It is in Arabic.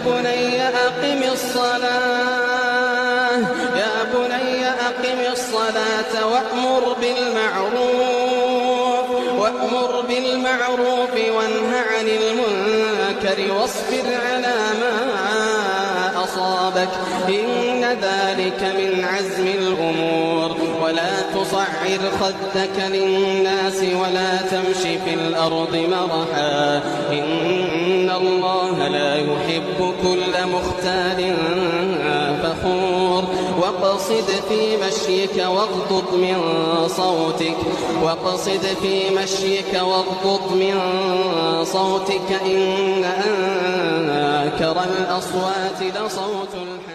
بني أقم الصلاة وأمر بالمعروف وانه عن المنكر واصبر على ما أصابك إن ذلك من عزم الأمور ولا تصعر خدك للناس ولا تمش في الأرض مرحا إن الله لا يحب كل مختال فخور واقصد في مشيك واغضض من صوتك إن أنكر الأصوات لصوت الحمير.